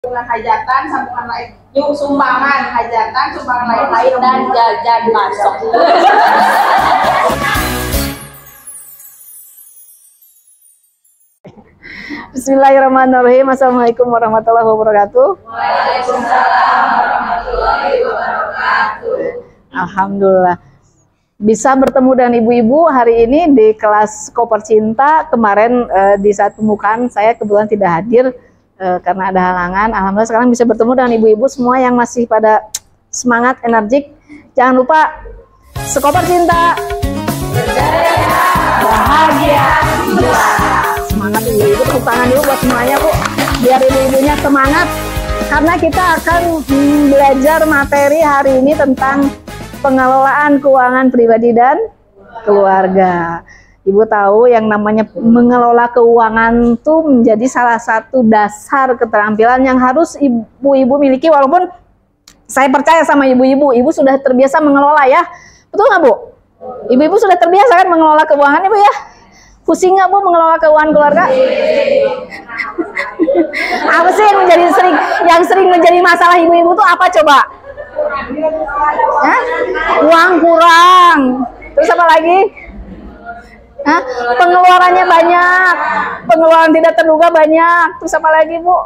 sambungan hajatan, sambungan lain, yuk sumbangan hajatan, sumbangan lain-lain dan jajan masuk. Bismillahirrahmanirrahim. Assalamualaikum warahmatullahi wabarakatuh. Waalaikumsalam warahmatullahi wabarakatuh. Alhamdulillah bisa bertemu dengan ibu-ibu hari ini di kelas Koper Cinta. Kemarin di saat pembukaan saya kebetulan tidak hadir karena ada halangan. Alhamdulillah sekarang bisa bertemu dengan ibu-ibu semua yang masih pada semangat, energik. Jangan lupa Koper Cinta, Berdaya, bahagia, juara. semangat ibu-ibu. Tepuk tangan dulu buat semuanya, Bu, biar ibu-ibunya semangat karena kita akan belajar materi hari ini tentang pengelolaan keuangan pribadi dan keluarga. Ibu tahu yang namanya mengelola keuangan itu menjadi salah satu dasar keterampilan yang harus ibu-ibu miliki. Walaupun saya percaya sama ibu-ibu, ibu sudah terbiasa mengelola ya. Betul nggak, Bu? Ibu-ibu sudah terbiasa kan mengelola keuangan, Ibu ya? Pusing nggak, Bu, mengelola keuangan keluarga? Apa sih yang sering menjadi masalah ibu-ibu tuh apa coba? Hah? Uang kurang. Terus apa lagi? Hah? Pengeluarannya banyak. Pengeluaran tidak terduga banyak. Terus apa lagi, Bu?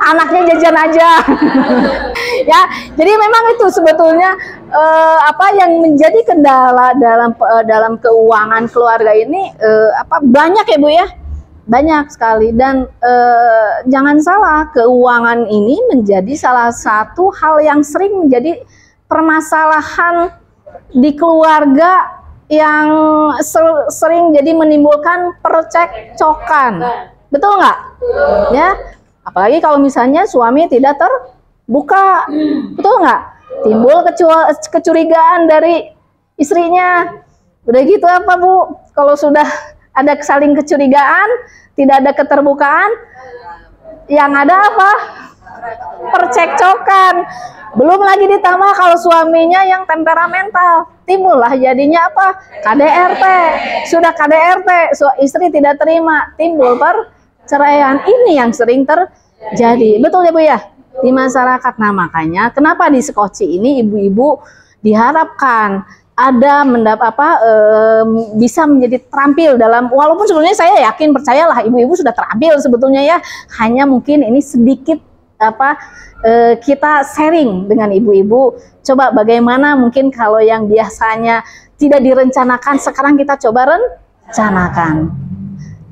Anaknya jajan aja. Ya, jadi memang itu sebetulnya apa yang menjadi kendala dalam keuangan keluarga ini banyak ya, Bu ya. Banyak sekali. Dan jangan salah, keuangan ini menjadi salah satu hal yang sering menjadi permasalahan di keluarga yang sering jadi menimbulkan percekcokan. Betul nggak? Ya. Apalagi kalau misalnya suami tidak terbuka, betul nggak? Timbul kecurigaan dari istrinya. Udah gitu apa, Bu? Kalau sudah ada saling kecurigaan, tidak ada keterbukaan, yang ada apa? Percekcokan. Belum lagi ditambah kalau suaminya yang temperamental, timbullah jadinya apa? KDRT. Sudah KDRT, istri tidak terima, timbul perceraian. Ini yang sering terjadi. Betul ya, Bu ya? Di masyarakat. Nah, makanya kenapa di Sekoci ini ibu-ibu diharapkan ada bisa menjadi terampil dalam, walaupun sebetulnya saya yakin, percayalah ibu-ibu sudah terampil sebetulnya ya, hanya mungkin ini sedikit kita sharing dengan ibu-ibu. Coba bagaimana mungkin kalau yang biasanya tidak direncanakan sekarang kita coba rencanakan.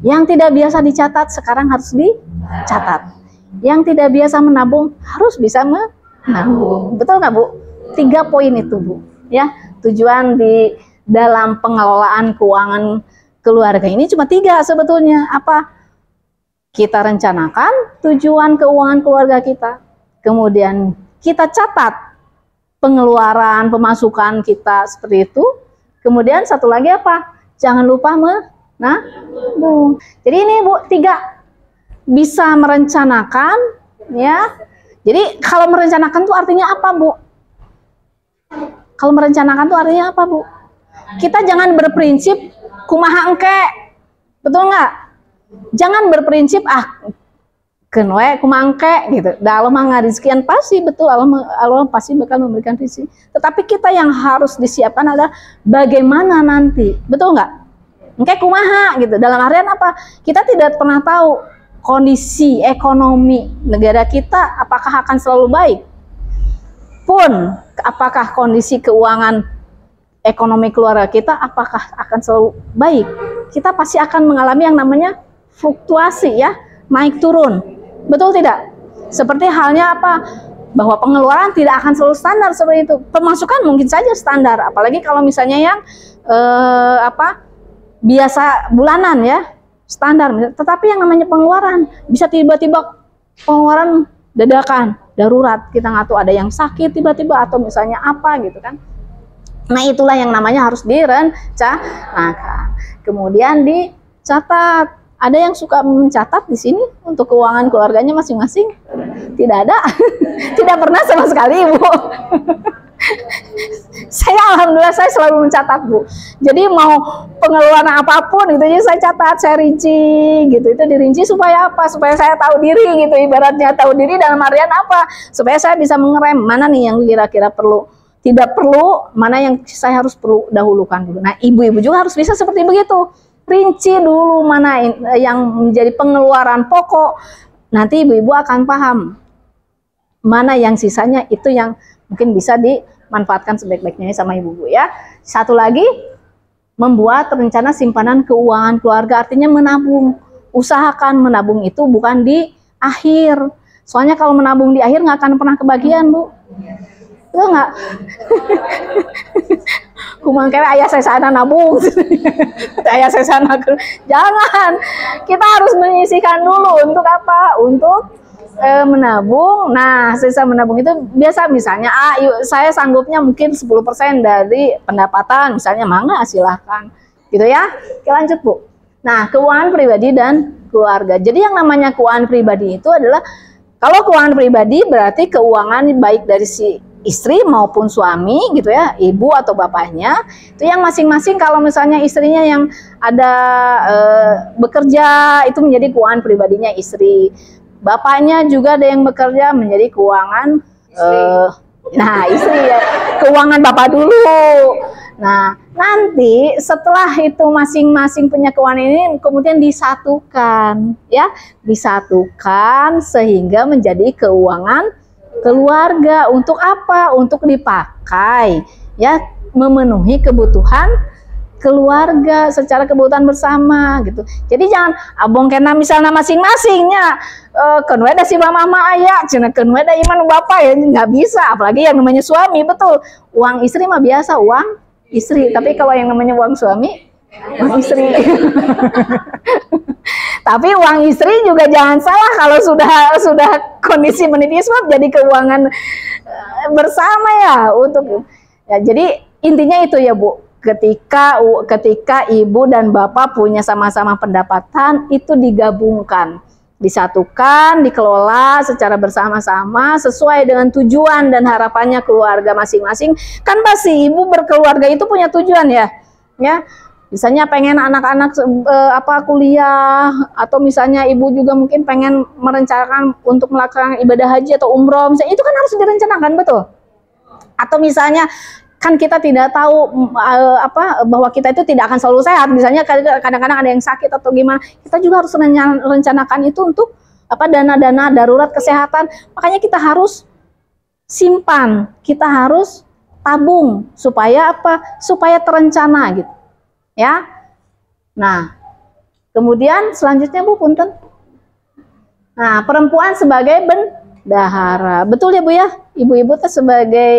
Yang tidak biasa dicatat sekarang harus dicatat. Yang tidak biasa menabung harus bisa menabung. Betul nggak, Bu? 3 poin itu, Bu. Ya, tujuan di dalam pengelolaan keuangan keluarga ini cuma 3 sebetulnya. Apa? Kita rencanakan tujuan keuangan keluarga kita. Kemudian kita catat pengeluaran, pemasukan kita seperti itu. Kemudian satu lagi apa? Jangan lupa menabung. Jadi ini, Bu, 3. Bisa merencanakan ya. Jadi kalau merencanakan itu artinya apa, Bu? Kalau merencanakan itu artinya apa, Bu? Kita jangan berprinsip kumaha engke. Betul nggak? Jangan berprinsip kenwe kumaha engke gitu. Da Allah mah ngarizkian, pasti betul, Allah pasti bakal memberikan rezeki. Tetapi kita yang harus disiapkan adalah bagaimana nanti. Betul nggak? Engke kumaha gitu. Dalam artian apa? Kita tidak pernah tahu kondisi ekonomi negara kita apakah akan selalu baik. Pun apakah kondisi keuangan ekonomi keluarga kita apakah akan selalu baik, kita pasti akan mengalami yang namanya fluktuasi ya, naik turun. Betul tidak? Seperti halnya apa? Bahwa pengeluaran tidak akan selalu standar seperti itu. Pemasukan mungkin saja standar, apalagi kalau misalnya yang biasa bulanan ya, standar. Tetapi yang namanya pengeluaran bisa tiba-tiba pengeluaran dadakan, darurat, kita nggak tahu ada yang sakit tiba-tiba atau misalnya apa gitu kan. Nah, itulah yang namanya harus direncanakan. Kemudian dicatat. Ada yang suka mencatat di sini untuk keuangan keluarganya masing-masing? Tidak ada. Tidak pernah sama sekali, Ibu. Saya alhamdulillah saya selalu mencatat, Bu. Jadi mau pengeluaran apapun gitu, jadi saya catat, saya rinci gitu. Itu dirinci supaya apa? Supaya saya tahu diri gitu. Ibaratnya tahu diri dalam artian apa? Supaya saya bisa mengerem mana nih yang kira-kira perlu, tidak perlu, mana yang saya harus perlu dahulukan dulu. Nah, ibu-ibu juga harus bisa seperti begitu. Rinci dulu mana yang menjadi pengeluaran pokok. Nanti ibu-ibu akan paham mana yang sisanya itu yang mungkin bisa dimanfaatkan sebaik-baiknya sama ibu-ibu ya. Satu lagi, membuat rencana simpanan keuangan keluarga, artinya menabung. Usahakan menabung itu bukan di akhir. Soalnya kalau menabung di akhir nggak akan pernah kebagian, Bu. Itu nggak? Kumang kayak ayah saya sana nabung, ayah saya sana. Jangan. Kita harus menyisihkan dulu untuk apa? Untuk menabung. Nah, sisa menabung itu biasa misalnya saya sanggupnya mungkin 10% dari pendapatan, misalnya mangga silahkan gitu ya. Oke, lanjut Bu. Nah, keuangan pribadi dan keluarga. Jadi yang namanya keuangan pribadi itu adalah, kalau keuangan pribadi berarti keuangan baik dari si istri maupun suami gitu ya, ibu atau bapaknya, itu yang masing-masing. Kalau misalnya istrinya yang ada bekerja, itu menjadi keuangan pribadinya istri. Bapaknya juga ada yang bekerja, menjadi keuangan istri ya, keuangan bapak dulu. Nah, nanti setelah itu masing-masing punya keuangan ini kemudian disatukan ya, disatukan sehingga menjadi keuangan keluarga. Untuk apa? Untuk dipakai ya, memenuhi kebutuhan keluarga secara kebutuhan bersama gitu. Jadi jangan abong kena misalnya masing-masingnya kenwe da si mama ayah, cina kenwe da iman bapak ya, nggak bisa. Apalagi yang namanya suami, betul. Uang istri mah biasa uang istri, tapi kalau yang namanya uang suami, uang istri. Tapi uang istri juga jangan salah, kalau sudah kondisi menipis jadi keuangan bersama ya untuk ya. Jadi intinya itu ya Bu. Ketika ibu dan bapak punya sama-sama pendapatan, itu digabungkan, disatukan, dikelola secara bersama-sama sesuai dengan tujuan dan harapannya keluarga masing-masing. Kan pasti ibu berkeluarga itu punya tujuan ya, misalnya pengen anak-anak kuliah, atau misalnya ibu juga mungkin pengen merencanakan untuk melakukan ibadah haji atau umroh, misalnya itu kan harus direncanakan, betul. Atau misalnya kan kita tidak tahu bahwa kita itu tidak akan selalu sehat, misalnya kadang-kadang ada yang sakit atau gimana, kita juga harus rencanakan itu untuk dana-dana darurat kesehatan. Makanya kita harus simpan, kita harus tabung supaya supaya terencana gitu ya. Nah, kemudian selanjutnya Bu, punten. Nah, perempuan sebagai bendahara, betul ya Bu ya, ibu-ibu tuh sebagai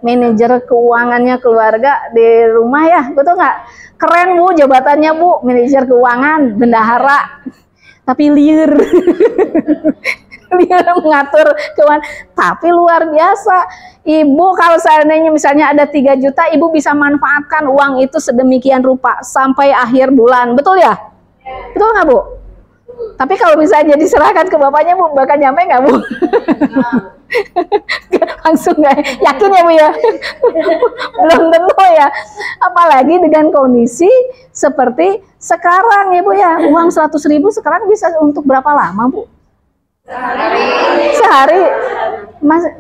manajer keuangannya keluarga di rumah ya, betul nggak? Keren Bu jabatannya Bu, manajer keuangan, bendahara, tapi liar. Liar mengatur keuangan, tapi luar biasa. Ibu kalau seandainya misalnya ada 3 juta, ibu bisa manfaatkan uang itu sedemikian rupa sampai akhir bulan, betul ya? Betul nggak Bu? Tapi kalau misalnya diserahkan ke bapaknya Bu, bakal nyampe nggak Bu? Langsung nggak yakin ya Bu ya? Belum tentu ya, apalagi dengan kondisi seperti sekarang ya Bu ya. Uang 100.000 sekarang bisa untuk berapa lama Bu? Sehari.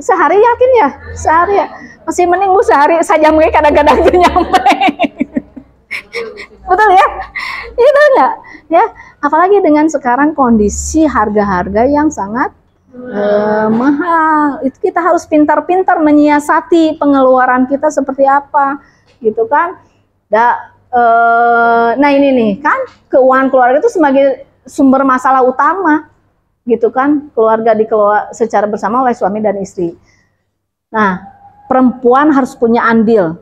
Sehari yakin ya? Sehari ya? Masih mending Bu sehari saja, mungkin kadang-kadang nyampe. Betul ya? Itu enggak ya? Apalagi dengan sekarang kondisi harga-harga yang sangat mahal, itu kita harus pintar-pintar menyiasati pengeluaran kita seperti apa, gitu kan? Nah ini nih kan, keuangan keluarga itu sebagai sumber masalah utama, gitu kan? Keluarga dikelola secara bersama oleh suami dan istri. Nah, perempuan harus punya andil,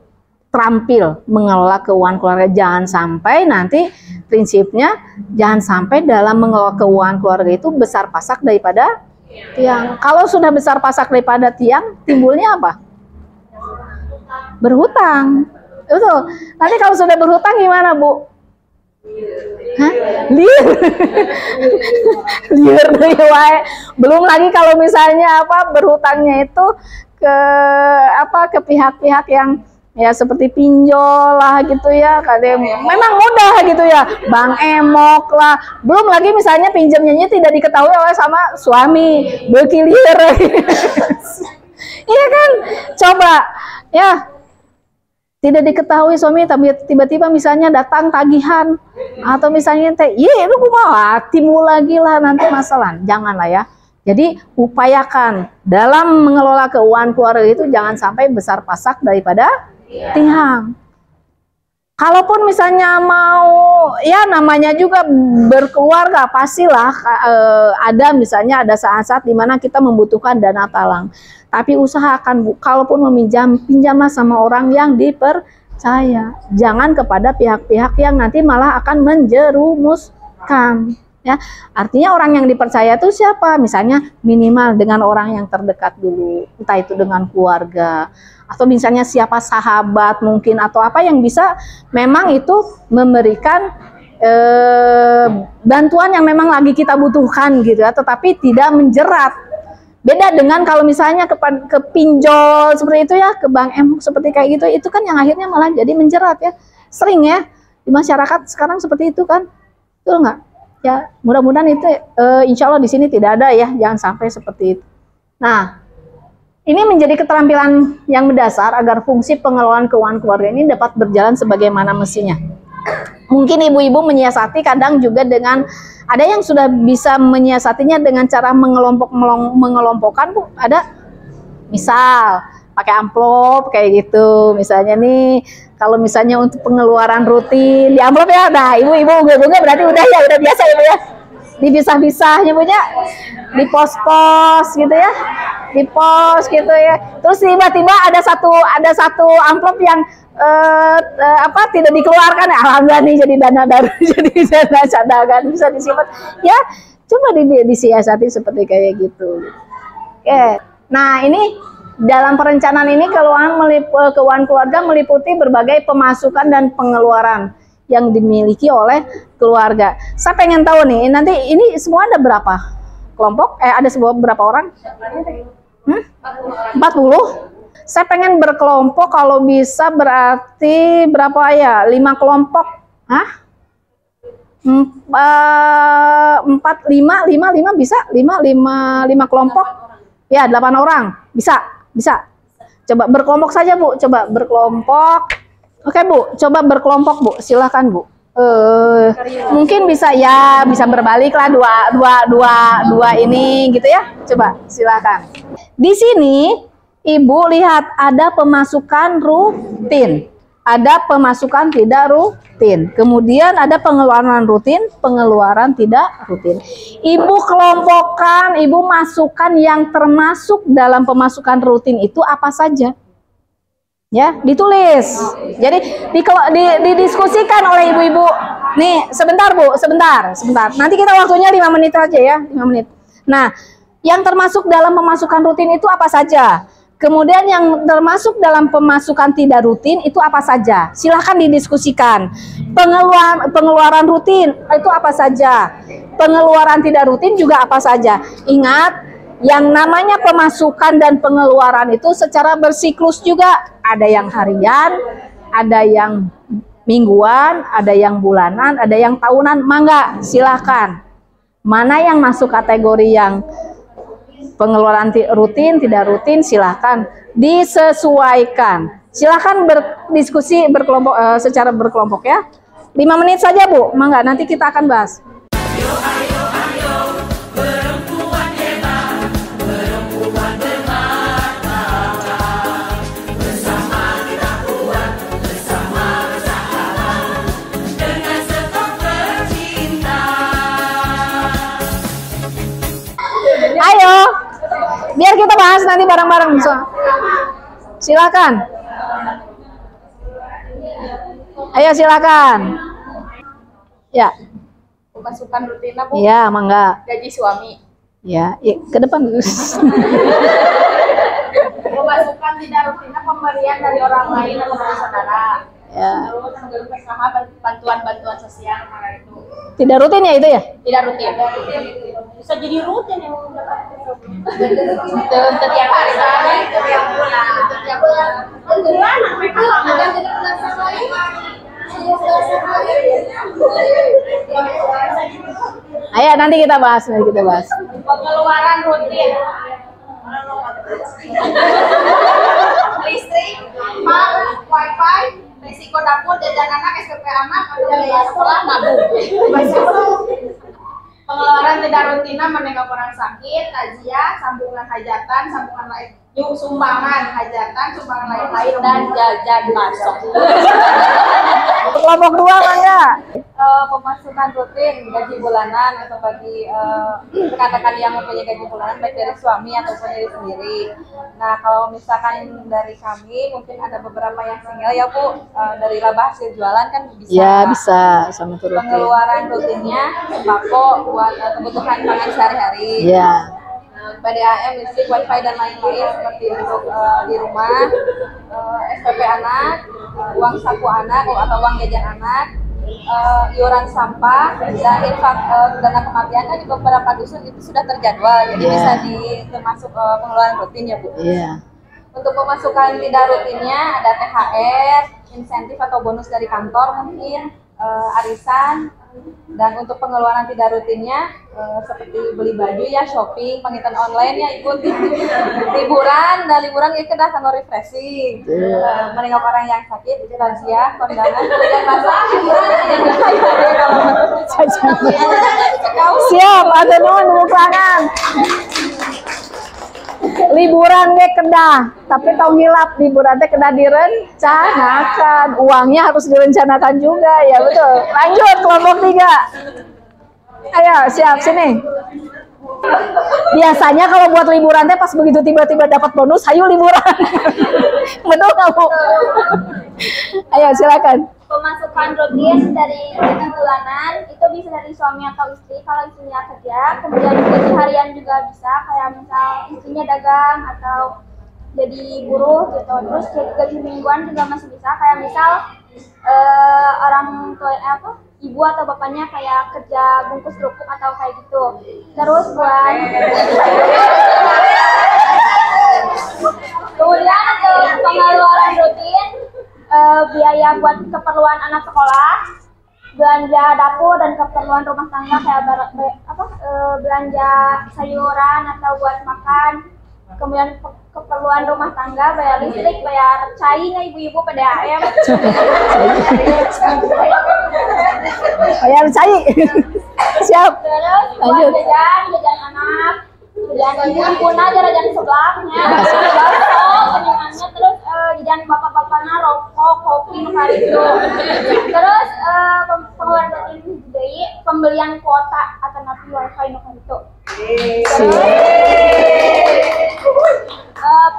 terampil mengelola keuangan keluarga. Jangan sampai nanti prinsipnya, jangan sampai dalam mengelola keuangan keluarga itu besar pasak daripada tiang. Kalau sudah besar pasak daripada tiang, timbulnya apa? Berhutang. Betul. Nanti kalau sudah berhutang gimana Bu? Hah? Liar. Liar. Belum lagi kalau misalnya berhutangnya itu ke pihak-pihak yang ya seperti pinjol lah gitu ya, kadang memang mudah gitu ya, bank emok lah, belum lagi misalnya pinjamnya tidak diketahui oleh sama suami, berkilir. Iya kan, coba ya, tidak diketahui suami, tapi tiba-tiba misalnya datang tagihan atau misalnya teh, iya lu mau timbul lagi lah nanti masalah, janganlah ya. Jadi upayakan dalam mengelola keuangan keluarga itu jangan sampai besar pasak daripada tiang. Kalaupun misalnya mau, ya namanya juga berkeluarga, pastilah ada misalnya ada saat-saat dimana kita membutuhkan dana talang. Tapi usahakan Bu, kalaupun meminjam, pinjamlah sama orang yang dipercaya. Jangan kepada pihak-pihak yang nanti malah akan menjerumuskan. Ya, artinya orang yang dipercaya itu siapa? Misalnya minimal dengan orang yang terdekat dulu, entah itu dengan keluarga atau misalnya siapa sahabat mungkin atau apa yang bisa memang itu memberikan bantuan yang memang lagi kita butuhkan gitu ya, tetapi tidak menjerat. Beda dengan kalau misalnya ke pinjol seperti itu ya, ke bank emok seperti kayak gitu, itu kan yang akhirnya malah jadi menjerat ya. Sering ya di masyarakat sekarang seperti itu kan, betul nggak? Ya, mudah-mudahan itu insya Allah di sini tidak ada ya, jangan sampai seperti itu. Nah, ini menjadi keterampilan yang mendasar agar fungsi pengelolaan keuangan keluarga ini dapat berjalan sebagaimana mestinya. Mungkin ibu-ibu menyiasati kadang juga dengan, ada yang sudah bisa menyiasatinya dengan cara mengelompokkan Bu, ada misal pakai amplop kayak gitu, misalnya nih kalau misalnya untuk pengeluaran rutin di amplop ya, nah ibu-ibu berarti udah ya, udah biasa ya Bu ya, dipisah-pisah nyebutnya, di pos-pos gitu ya, di pos gitu ya, terus tiba-tiba ada satu amplop yang tidak dikeluarkan, alhamdulillah nih jadi dana darurat, jadi dana cadangan bisa disimpan ya, coba disiasati seperti kayak gitu. Oke, nah ini dalam perencanaan ini keuangan keluarga meliputi berbagai pemasukan dan pengeluaran yang dimiliki oleh keluarga. Saya pengen tahu nih, nanti ini semua ada berapa kelompok? Ada berapa orang? 40? Saya pengen berkelompok, kalau bisa berarti berapa ya? 5 kelompok? Hah? 5 bisa? 5 kelompok? Ya, 8 orang. Bisa. Coba berkelompok saja Bu, coba berkelompok. Oke Bu, coba berkelompok Bu, silakan Bu. Mungkin bisa ya, bisa berbalik lah dua ini gitu ya. Coba silakan. Di sini Ibu lihat ada pemasukan rutin, ada pemasukan tidak rutin, kemudian ada pengeluaran rutin, pengeluaran tidak rutin. Ibu kelompokkan, Ibu masukkan yang termasuk dalam pemasukan rutin itu apa saja. Ya, ditulis. Jadi didiskusikan oleh ibu-ibu. Nih, sebentar Bu, sebentar. Nanti kita waktunya 5 menit aja ya, 5 menit. Nah, yang termasuk dalam pemasukan rutin itu apa saja? Kemudian yang termasuk dalam pemasukan tidak rutin itu apa saja? Silahkan didiskusikan. Pengeluaran rutin itu apa saja? Pengeluaran tidak rutin juga apa saja? Ingat, yang namanya pemasukan dan pengeluaran itu secara bersiklus juga. Ada yang harian, ada yang mingguan, ada yang bulanan, ada yang tahunan. Mangga, silahkan. Mana yang masuk kategori yang pengeluaran rutin, tidak rutin, silahkan disesuaikan. Silahkan berdiskusi berkelompok, secara berkelompok ya. 5 menit saja Bu, mangga, nanti kita akan bahas. Ayo, perempuan hebat, perempuan bermartabat. Bersama kita kuat, bersama bersahabat, dengan setok tercinta. Ayo, biar kita bahas nanti bareng-bareng. Silakan. Ayo silakan. Ya. Pemasukan rutin Bu? Iya, mangga. Gaji suami. Ya, ke depan. Pemasukan tidak rutin pemberian dari orang lain atau dari saudara. Ya. Terus berusaha bantuan sosial itu. Tidak rutin ya itu ya? Tidak rutin. Bisa jadi rutin ya. Untuk tiap hari, untuk tiap bulan. Ayo nanti kita bahas, Pengeluaran rutin. Listrik, mal, wifi, risiko dapur, jajan anak, SPP anak, atau biaya sekolah, nabung. Pengeluaran tidak rutina menengok orang sakit, takziah, sambungan hajatan, sambungan lain, yuk sumbangan hajatan, sumbangan lain-lain, dan jajan masuk. Kelompok 2 Mangga. Pemasukan rutin gaji bulanan atau bagi rekan-rekan yang mempunyai gaji bulanan baik dari suami ataupun dari sendiri. Nah kalau misalkan dari kami mungkin ada beberapa yang single ya Bu, dari laba hasil jualan kan bisa. Ya bisa sama turut. Pengeluaran rutinnya sembako buat kebutuhan pangan sehari-hari. Ya. PDAM, listrik, wifi dan lain-lain seperti untuk di rumah, SPP anak, uang saku anak atau uang jajan anak, iuran sampah dan infak dana kematian kan di beberapa dusun itu sudah terjadwal, jadi bisa termasuk pengeluaran rutin ya Bu. Iya. Untuk pemasukan tidak rutinnya ada THR, insentif atau bonus dari kantor mungkin, arisan. Dan untuk pengeluaran tidak rutinnya seperti beli baju ya, shopping, penghitungan online ya, ikut liburan, dan liburan ya kedah kanggo refreshing, menengok orang yang sakit, razia, kondangan, dan masak, Siap, ada nuhun tepuk tangan. Liburan ge kedah, tapi tong hilap liburan teh kedah direncanakan. Uangnya harus direncanakan juga ya, betul. Lanjut kelompok 3. Ayo, siap sini. Biasanya kalau buat liburan teh pas begitu tiba-tiba dapat bonus, ayo liburan. Betul nggak Bu? Ayo silakan. Pemasukan rutin dari gaji bulanan itu bisa dari suami atau istri kalau istrinya kerja, kemudian gaji harian juga bisa, kayak misal istrinya dagang atau jadi buruh gitu. Terus gaji mingguan juga masih bisa, kayak misal orang tua ibu atau bapaknya kayak kerja bungkus kerupuk atau kayak gitu. Terus buat kemudian pengeluaran rutin, biaya buat keperluan anak sekolah, belanja dapur dan keperluan rumah tangga kayak belanja sayuran atau buat makan, kemudian keperluan rumah tangga, bayar listrik, bayar cai nggak ibu-ibu PDAM, Bayar cai. Siap. terus buat Lanjut. jajan anak, jajan ibu jajan sebelahnya, kenyangnya, terus jajan bapak-bapaknya rokok, kopi, hari itu. Terus pengeluaran dari dari pembelian kuota atau napi wifi hari itu.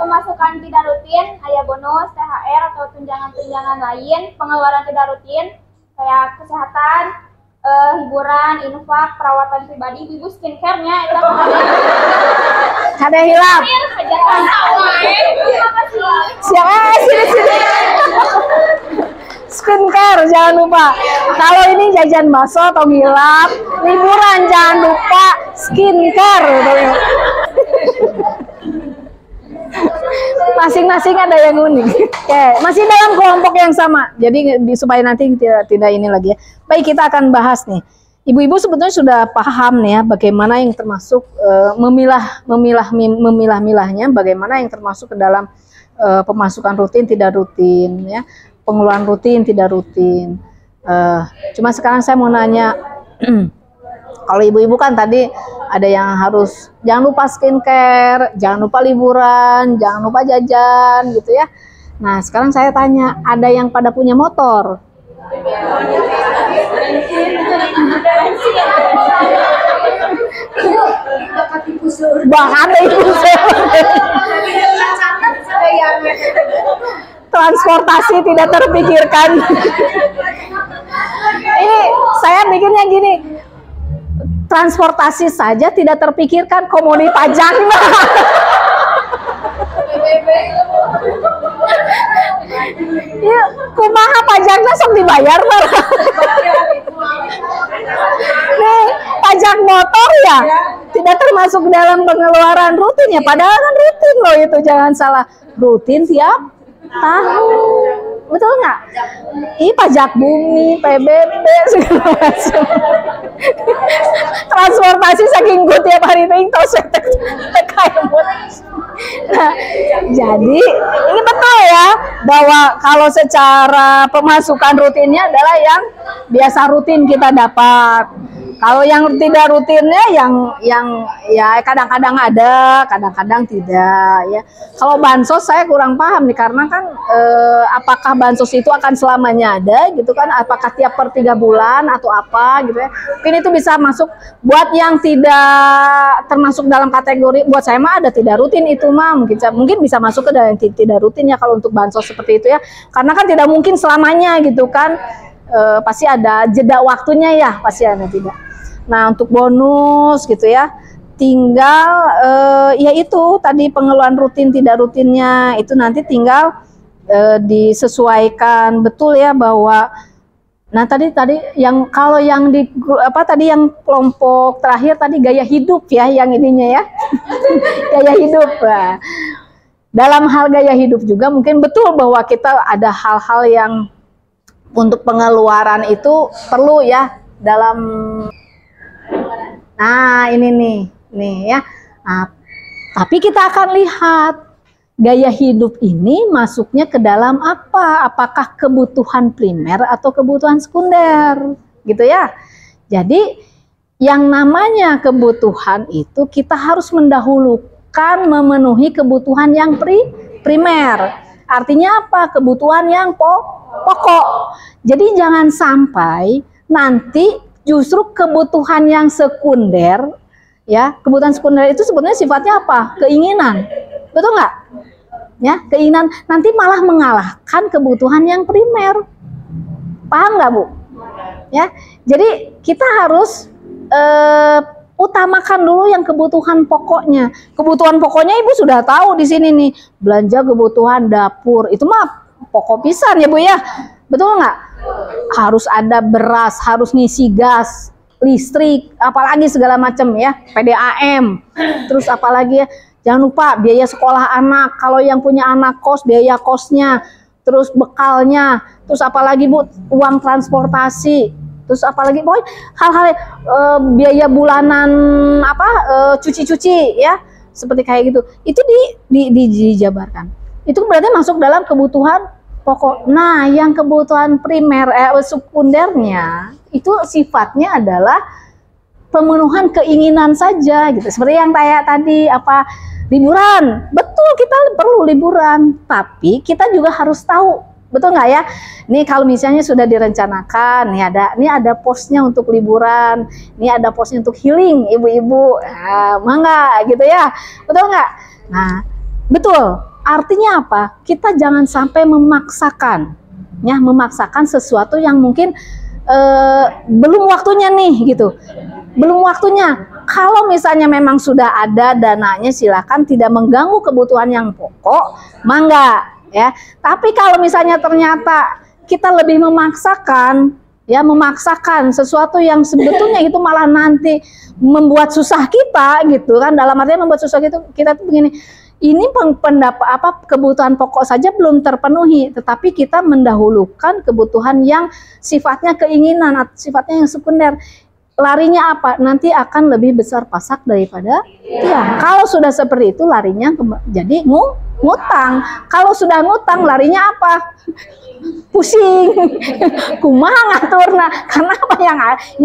Pemasukan tidak rutin, ayah bonus, THR atau tunjangan-tunjangan lain. Pengeluaran tidak rutin kayak kesehatan, hiburan, infak, perawatan pribadi, ibu skincare-nya itu Ada hilap. hajatan. Terima kasih. Siap, sini. Skincare jangan lupa. Kalau ini jajan bakso atau hilap, liburan jangan lupa skincare. Masing-masing ada yang unik. Oke, masih dalam kelompok yang sama. Jadi supaya nanti tidak ini lagi ya. Baik, kita akan bahas nih. Ibu-ibu sebetulnya sudah paham nih ya bagaimana yang termasuk memilah-milahnya, bagaimana yang termasuk ke dalam pemasukan rutin tidak rutin ya, pengeluaran rutin tidak rutin. Cuma sekarang saya mau nanya, kalau ibu-ibu kan tadi ada yang harus jangan lupa skincare, jangan lupa liburan, jangan lupa jajan gitu ya. Nah sekarang saya tanya, ada yang pada punya motor? Bahkan ibu transportasi tidak terpikirkan. Ini saya bikinnya gini, transportasi saja tidak terpikirkan, komodi pajak. Ya, kumaha pajaknya sok dibayar lah. Nih, pajak motor ya tidak termasuk dalam pengeluaran rutin ya, padahal kan rutin loh itu, jangan salah. Rutin tiap Tahu, betul nggak? Ih, pajak bumi, PBB segala macam. Transportasi saking gue tiap hari tos kayak buat. Nah, jadi ini betul ya bahwa kalau secara pemasukan rutinnya adalah yang biasa rutin kita dapat. Kalau yang tidak rutinnya yang ya kadang-kadang ada, kadang-kadang tidak ya. Kalau bansos saya kurang paham nih karena kan apakah bansos itu akan selamanya ada gitu kan? Apakah tiap per 3 bulan atau apa gitu ya? Mungkin itu bisa masuk buat yang tidak termasuk dalam kategori buat saya mah ada tidak rutin itu mah mungkin bisa masuk ke dalam tidak rutin ya kalau untuk bansos seperti itu ya. Karena kan tidak mungkin selamanya gitu kan. Pasti ada jeda waktunya ya, pasti ada tidak. Nah, untuk bonus gitu ya, tinggal ya itu tadi pengeluaran rutin tidak rutinnya itu nanti tinggal disesuaikan betul ya bahwa nah tadi yang kalau yang di tadi yang kelompok terakhir tadi gaya hidup ya yang ininya ya. Gaya hidup. Nah, dalam hal gaya hidup juga mungkin betul bahwa kita ada hal-hal yang untuk pengeluaran itu perlu ya dalam. Nah, ini nih ya. Nah, tapi kita akan lihat gaya hidup ini masuknya ke dalam apa? Apakah kebutuhan primer atau kebutuhan sekunder? Gitu ya. Jadi, yang namanya kebutuhan itu kita harus mendahulukan memenuhi kebutuhan yang primer. Artinya apa? Kebutuhan yang pokok. Jadi jangan sampai nanti justru kebutuhan yang sekunder, ya kebutuhan sekunder itu sebetulnya sifatnya apa? Keinginan, betul nggak? Ya keinginan nanti malah mengalahkan kebutuhan yang primer, paham nggak Bu? Ya, jadi kita harus utamakan dulu yang kebutuhan pokoknya. Kebutuhan pokoknya Ibu sudah tahu di sini nih, belanja kebutuhan dapur itu mah pokok pisan ya Bu ya, betul nggak? Harus ada beras, harus ngisi gas, listrik, apalagi segala macam ya, PDAM, terus apalagi ya, jangan lupa biaya sekolah anak, kalau yang punya anak kos, biaya kosnya, terus bekalnya, terus apalagi Bu, uang transportasi, terus apalagi pokoknya hal-hal biaya bulanan cuci-cuci ya, seperti kayak gitu, itu dijabarkan. Itu berarti masuk dalam kebutuhan pokok. Nah, yang kebutuhan primer sekundernya itu sifatnya adalah pemenuhan keinginan saja gitu. Seperti yang kayak tadi liburan. Betul kita perlu liburan, tapi kita juga harus tahu, betul nggak ya? Nih kalau misalnya sudah direncanakan, nih ada posnya untuk liburan, nih ada posnya untuk healing ibu-ibu. Mangga gitu ya. Betul nggak? Nah, betul. Artinya apa? Kita jangan sampai memaksakan sesuatu yang mungkin belum waktunya nih gitu. Belum waktunya. Kalau misalnya memang sudah ada dananya, silakan tidak mengganggu kebutuhan yang pokok, mangga ya. Tapi kalau misalnya ternyata kita lebih memaksakan sesuatu yang sebetulnya itu malah nanti membuat susah kita gitu kan. Dalam artinya membuat susah kita tuh begini. Ini kebutuhan pokok saja belum terpenuhi, tetapi kita mendahulukan kebutuhan yang sifatnya keinginan atau sifatnya yang sekunder. Larinya apa? Nanti akan lebih besar pasak daripada tiang. Kalau sudah seperti itu larinya jadi ngutang. Kalau sudah ngutang larinya apa? Pusing. Kumaha ngaturna. Karena apa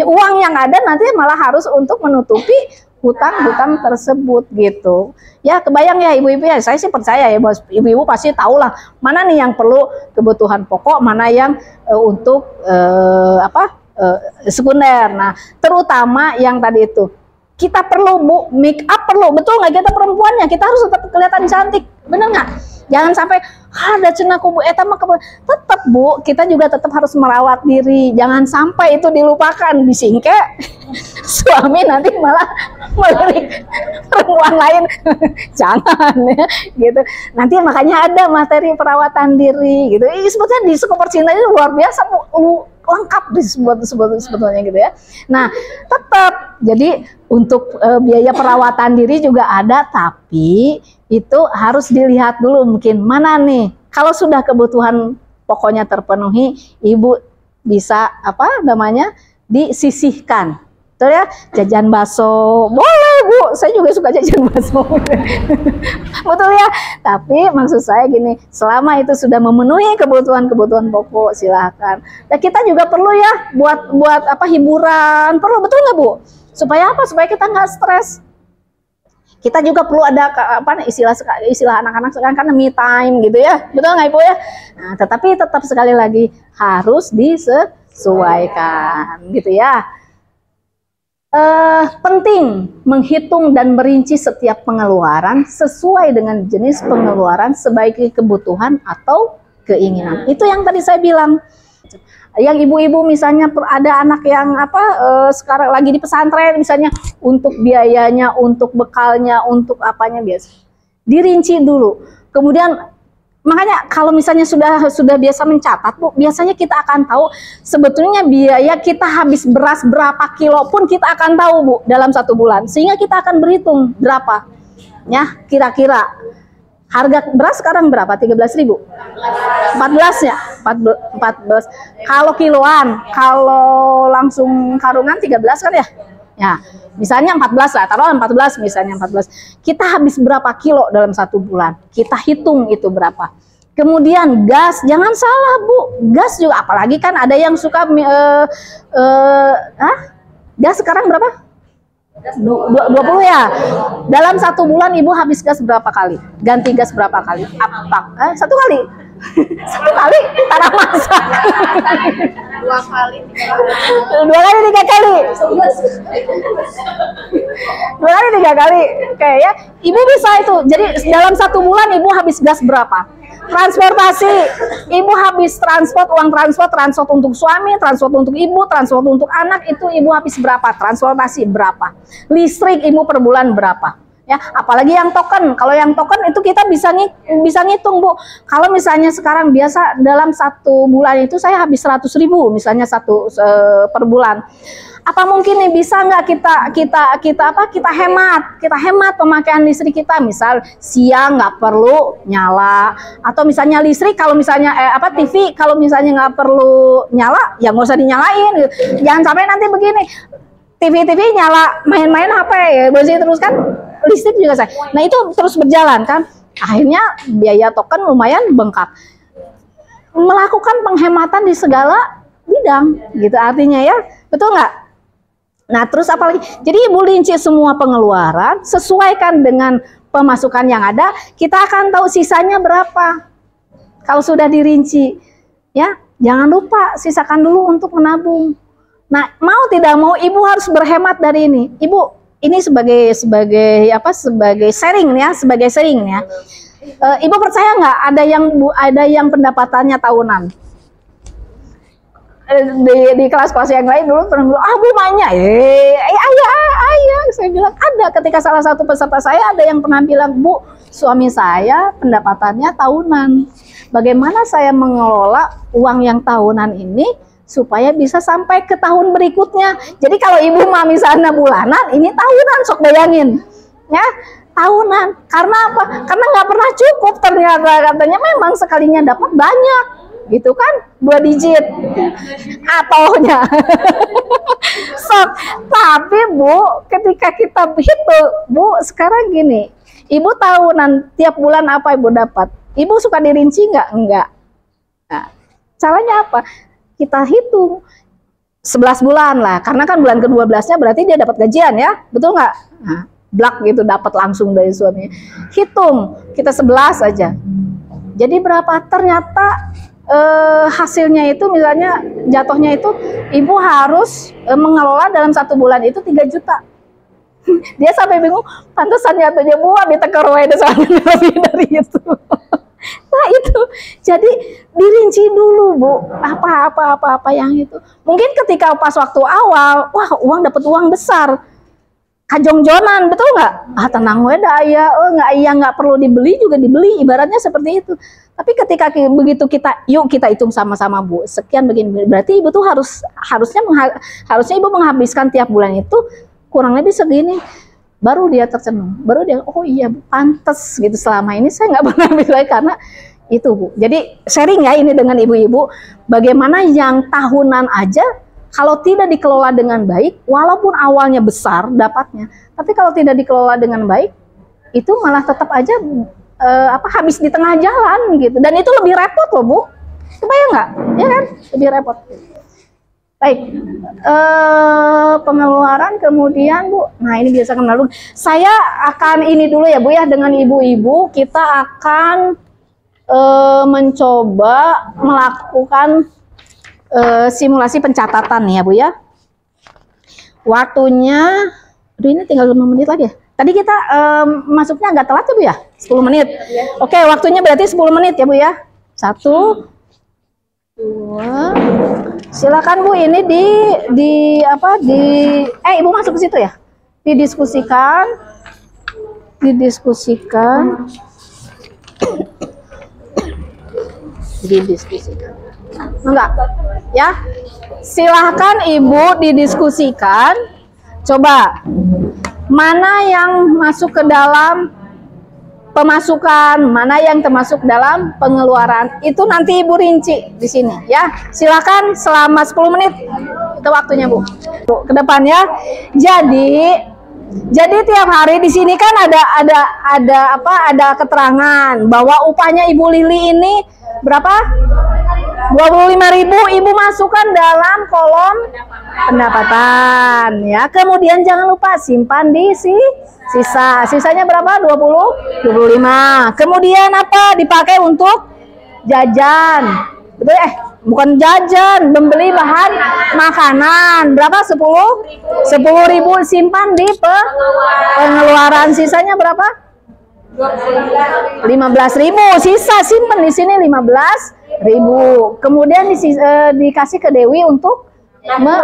uang yang ada nanti malah harus untuk menutupi hutang-hutang tersebut gitu. Ya kebayang ya ibu-ibu ya, saya sih percaya ya bos, ibu-ibu pasti tahu lah mana nih yang perlu kebutuhan pokok, mana yang untuk sekunder. Nah terutama yang tadi itu kita perlu Bu, make up perlu, betul nggak? Kita perempuannya kita harus tetap kelihatan cantik, bener nggak? Jangan sampai ada cenah kubu tetap Bu, kita juga tetap harus merawat diri. Jangan sampai itu dilupakan, disingke suami nanti malah melirik perempuan lain. Jangan ya, gitu. Nanti makanya ada materi perawatan diri gitu. Sebetulnya di Suku Percintaan ini luar biasa Bu, lengkap sebetulnya gitu ya. Nah, tetap jadi untuk biaya perawatan diri juga ada, tapi itu harus dilihat dulu mungkin mana nih Kalau sudah kebutuhan pokoknya terpenuhi, ibu bisa disisihkan. Betul ya, jajan bakso boleh Bu, saya juga suka jajan bakso. Betul ya, tapi maksud saya gini, selama itu sudah memenuhi kebutuhan pokok silahkan. Dan kita juga perlu ya buat hiburan, perlu, betul nggak Bu? Supaya apa? Supaya kita nggak stres. Kita juga perlu ada istilah anak-anak sekarang kan me time gitu ya, betul nggak Ibu ya? Nah, tetapi tetap sekali lagi harus disesuaikan gitu ya. Penting menghitung dan merinci setiap pengeluaran sesuai dengan jenis pengeluaran sebagai kebutuhan atau keinginan. Itu yang tadi saya bilang. Yang ibu-ibu misalnya ada anak yang sekarang lagi di pesantren misalnya, untuk biayanya, untuk bekalnya, untuk apanya biasa dirinci dulu. Kemudian makanya kalau misalnya sudah biasa mencatat Bu, biasanya kita akan tahu sebetulnya biaya kita habis beras berapa kilo pun kita akan tahu Bu dalam 1 bulan, sehingga kita akan berhitung berapa ya kira-kira. Harga beras sekarang berapa? 13.000. 14 ya? 14. Kalau kiloan, kalau langsung karungan 13 kan ya? Ya, misalnya 14 lah, taruh 14 misalnya 14. Kita habis berapa kilo dalam 1 bulan? Kita hitung itu berapa. Kemudian gas, jangan salah Bu, gas juga, apalagi kan ada yang suka gas sekarang berapa? 20 ya. Dalam 1 bulan ibu habis gas berapa kali? Ganti gas berapa kali? Apa? 1 kali? 1 kali? Tanah masak. 2 kali, 2 kali, 3 kali. 2 kali, 3 kali. Oke ya. Ibu bisa itu. Jadi dalam 1 bulan ibu habis gas berapa? Transportasi, ibu habis uang transport untuk suami, transport untuk ibu, transport untuk anak, itu ibu habis berapa? Transportasi berapa? Listrik ibu per bulan berapa? Ya, apalagi yang token. Kalau yang token itu kita bisa ngitung Bu. Kalau misalnya sekarang biasa dalam 1 bulan itu saya habis 100.000 misalnya per bulan. Apa mungkin nih bisa nggak kita hemat pemakaian listrik kita, misal siang nggak perlu nyala, atau misalnya listrik kalau misalnya TV kalau misalnya nggak perlu nyala ya nggak usah dinyalain gitu. Jangan sampai nanti begini, TV nyala main-main HP ya bersih terus kan, listrik juga saya. Nah itu terus berjalan kan, akhirnya biaya token lumayan bengkak. Melakukan penghematan di segala bidang gitu artinya ya, betul nggak? Nah terus apalagi, jadi ibu rinci semua pengeluaran, sesuaikan dengan pemasukan yang ada, kita akan tahu sisanya berapa. Kalau sudah dirinci, ya jangan lupa sisakan dulu untuk menabung. Nah mau tidak mau ibu harus berhemat dari ini. Ibu ini sebagai sharing ya, Ibu percaya nggak ada yang pendapatannya tahunan? Di kelas-kelas yang lain dulu pernah bilang, Bu Manya, ayah, saya bilang ada. Ketika salah satu peserta saya ada yang pernah bilang, Bu, suami saya pendapatannya tahunan. Bagaimana saya mengelola uang yang tahunan ini supaya bisa sampai ke tahun berikutnya? Jadi kalau ibu mah misalnya bulanan, ini tahunan, sok bayangin, ya. Tahunan, karena apa? Karena nggak pernah cukup ternyata, katanya memang sekalinya dapat banyak. Gitu kan, 2 digit atohnya. Tapi Bu, ketika kita hitung, Bu, sekarang gini, ibu tahunan tiap bulan apa ibu dapat? Ibu suka dirinci nggak? Enggak. Nah, caranya apa? Kita hitung 11 bulan lah, karena kan bulan ke-12-nya berarti dia dapat gajian ya, betul nggak? Nah, blak gitu dapat langsung dari suaminya. Hitung, kita 11 aja. Jadi berapa? Ternyata hasilnya itu misalnya jatuhnya itu ibu harus mengelola dalam 1 bulan itu 3 juta. Dia sampai bingung, pantesan jatuhnya Bu diteker wae lebih dari itu. Nah itu, jadi dirinci dulu Bu, apa yang itu. Mungkin ketika pas waktu awal, wah dapat uang besar, kajong-jonan, betul nggak? Tenang weda ya, nggak perlu dibeli juga dibeli, ibaratnya seperti itu. Tapi ketika begitu kita hitung sama-sama Bu, sekian begini, berarti ibu tuh harusnya ibu menghabiskan tiap bulan itu kurang lebih segini, baru dia tercenung, baru dia oh iya Bu, pantes gitu, selama ini saya nggak pernah habis lagi karena Itu Bu. Jadi sharing ya ini dengan ibu-ibu, bagaimana yang tahunan aja kalau tidak dikelola dengan baik, walaupun awalnya besar dapatnya, tapi kalau tidak dikelola dengan baik, itu malah tetap aja habis di tengah jalan gitu. Dan itu lebih repot loh Bu. Kebayang nggak? Ya kan? Lebih repot. Baik, pengeluaran kemudian Bu. Nah ini biasa kenal. Saya akan ini dulu ya Bu ya, dengan ibu-ibu kita akan mencoba melakukan simulasi pencatatan nih ya Bu ya. Waktunya, aduh ini tinggal 5 menit lagi ya. Tadi kita masuknya agak telat ya Bu ya, 10 menit. Oke, waktunya berarti 10 menit ya Bu ya. 1, 2. Silakan Bu, ini Ibu masuk ke situ ya. Didiskusikan. Enggak ya, silahkan Ibu didiskusikan. Coba mana yang masuk ke dalam pemasukan, mana yang termasuk dalam pengeluaran, itu nanti Ibu rinci di sini ya. Silakan selama 10 menit itu waktunya Bu ke depan ya. Jadi tiap hari di sini kan ada keterangan bahwa upahnya Ibu Lili ini berapa? 25.000 Ibu masukkan dalam kolom pendapatan ya. Kemudian jangan lupa simpan di sisanya berapa? 25. Kemudian apa? Dipakai untuk jajan. Betul bukan jajan, membeli bahan makanan. Berapa? 10.000 simpan di pengeluaran. Sisanya berapa? 15.000 sisa simpen di sini 15.000. Kemudian dikasih ke Dewi untuk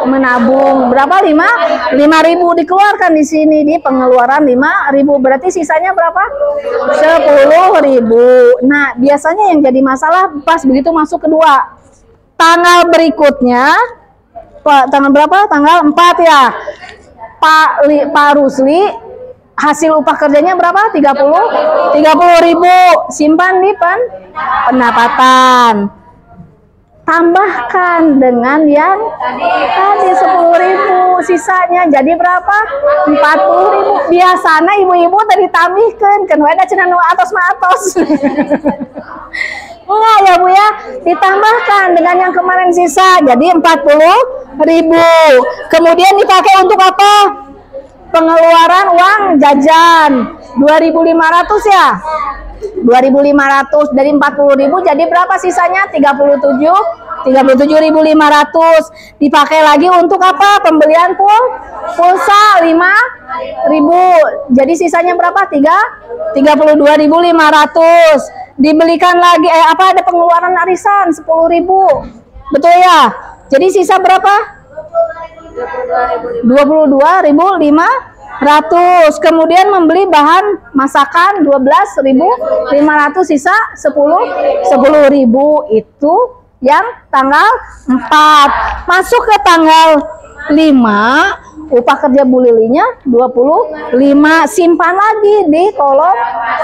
menabung berapa? 5.000 dikeluarkan di sini di pengeluaran 5.000. Berarti sisanya berapa? 10.000. Nah biasanya yang jadi masalah pas begitu masuk kedua tanggal berikutnya, tanggal berapa? Tanggal 4 ya. Pak Rusli hasil upah kerjanya berapa? 30.000 simpan di pendapatan. Tambahkan dengan yang tadi 10.000 sisanya jadi berapa? 40.000. Biasanya ibu-ibu tadi tambahkan kan ada cenah atos. Enggak ya Bu ya, ditambahkan dengan yang kemarin sisa jadi 40.000. Kemudian dipakai untuk apa? Pengeluaran uang jajan 2.500 ya. 2.500 dari 40.000 jadi berapa sisanya? 37.500. Dipakai lagi untuk apa? Pembelian pulsa 5.000. Jadi sisanya berapa? 32.500. Dibelikan lagi ada pengeluaran arisan 10.000. Betul ya? Jadi sisa berapa? 22.500. Kemudian membeli bahan masakan 12.500, sisa 10.000. Itu yang tanggal 4. Masuk ke tanggal 5, upah kerja Bu Lilinya 25. Simpan lagi di kolom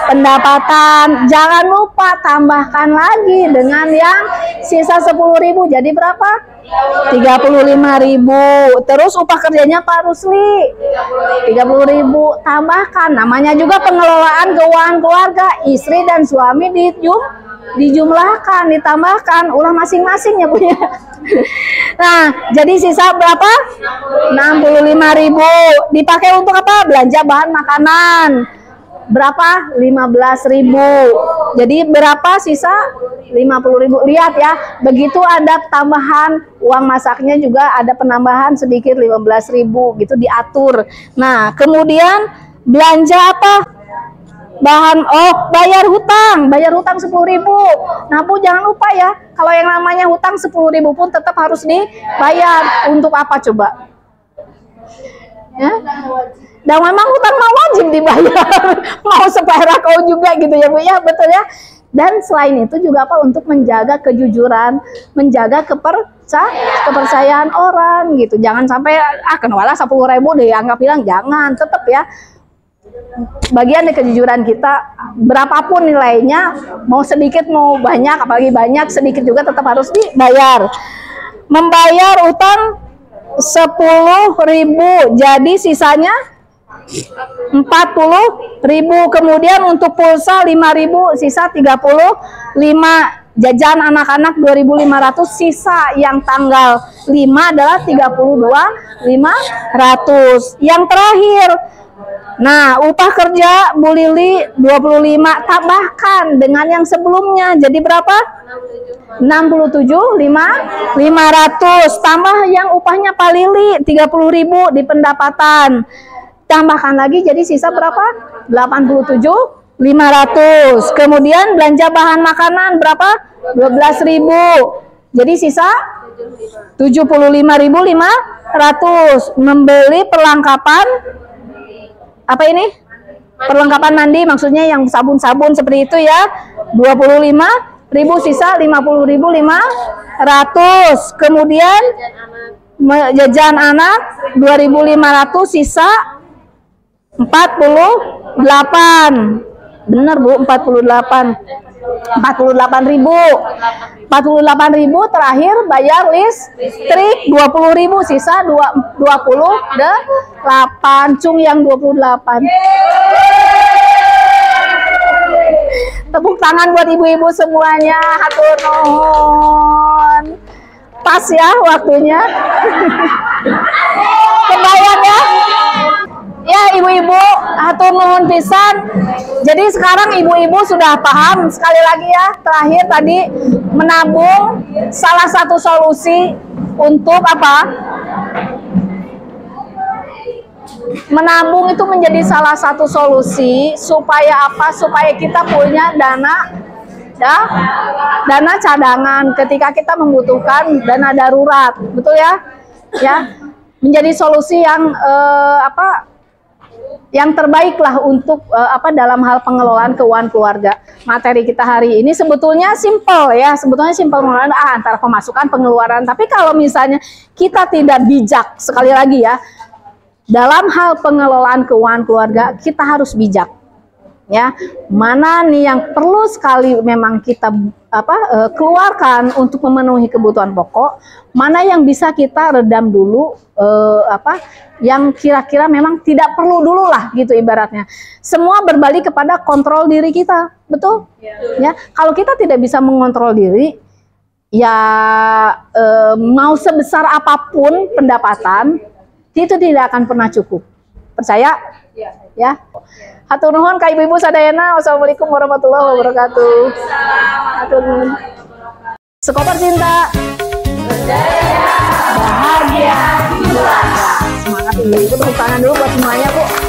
pendapatan. Jangan lupa tambahkan lagi dengan yang sisa 10.000 jadi berapa? 35.000. Terus upah kerjanya Pak Rusli 30.000. Tambahkan, namanya juga pengelolaan keuangan keluarga, istri dan suami dijumlahkan, ditambahkan, ulah masing-masing ya Bu ya. Nah, jadi sisa berapa? 65.000. Dipakai untuk apa? Belanja bahan makanan. Berapa? 15.000. Jadi berapa sisa? 50.000. Lihat ya, begitu ada tambahan uang masaknya juga ada penambahan sedikit 15.000 gitu diatur. Nah, kemudian belanja apa? Bayar hutang 10.000. Nah Bu jangan lupa ya, kalau yang namanya hutang 10.000 pun tetap harus dibayar. Untuk apa coba? Ya? Dan memang hutang mah wajib dibayar. Mau seperak kau juga gitu ya Bu ya, betul ya. Dan selain itu juga apa? Untuk menjaga kejujuran, menjaga kepercayaan orang gitu. Jangan sampai kenapa 10.000 deh anggap bilang, jangan, tetap ya. bagian dari kejujuran kita, berapapun nilainya, mau sedikit mau banyak, apalagi banyak, sedikit juga tetap harus dibayar. Membayar utang 10.000, jadi sisanya 40.000. Kemudian untuk pulsa 5.000, sisa 35. Jajan anak-anak 2.500, sisa yang tanggal 5 adalah 32.500. Yang terakhir, nah, upah kerja Bu Lili 25, tambahkan dengan yang sebelumnya, jadi berapa? 67.500, tambah yang upahnya Pak Lili 30.000 di pendapatan, tambahkan lagi, jadi sisa berapa? 87.500. Kemudian belanja bahan makanan berapa? 12.000, jadi sisa 75.500. Membeli perlengkapan, apa ini? Perlengkapan mandi, maksudnya yang sabun-sabun seperti itu ya, 25.000, sisa 50.500. Kemudian jajan anak 2.500, sisa 48. Bener Bu, 48.000. Terakhir bayar listrik 20.000, sisa 28. Cung yang 28. Tepuk tangan buat ibu-ibu semuanya. Hatur nuhun. Pas ya waktunya. Kebayang ya? Ya ibu-ibu, hatur nuhun pisan. Jadi sekarang ibu-ibu sudah paham. Sekali lagi ya, terakhir tadi, menabung salah satu solusi untuk apa? Menabung itu menjadi salah satu solusi supaya apa? Supaya kita punya dana cadangan ketika kita membutuhkan dana darurat, betul ya? Ya, menjadi solusi yang yang terbaik lah untuk dalam hal pengelolaan keuangan keluarga. Materi kita hari ini sebetulnya simple ya, pengelolaan antara pemasukan pengeluaran. Tapi kalau misalnya kita tidak bijak, sekali lagi ya, dalam hal pengelolaan keuangan keluarga kita harus bijak. Ya, mana nih yang perlu sekali memang kita keluarkan untuk memenuhi kebutuhan pokok, mana yang bisa kita redam dulu, yang kira-kira memang tidak perlu dulu lah gitu ibaratnya. Semua berbalik kepada kontrol diri kita, betul? Ya, kalau kita tidak bisa mengontrol diri, ya mau sebesar apapun pendapatan itu tidak akan pernah cukup. Percaya? Ya. Hatur nuhun ka ibu-ibu sadayana. Wassalamualaikum warahmatullahi wabarakatuh. Hatur nuhun. Sekoper cinta. Bahagia keluarga. Semangat ibu-ibu, tepuk tangan dulu buat semuanya, Bu.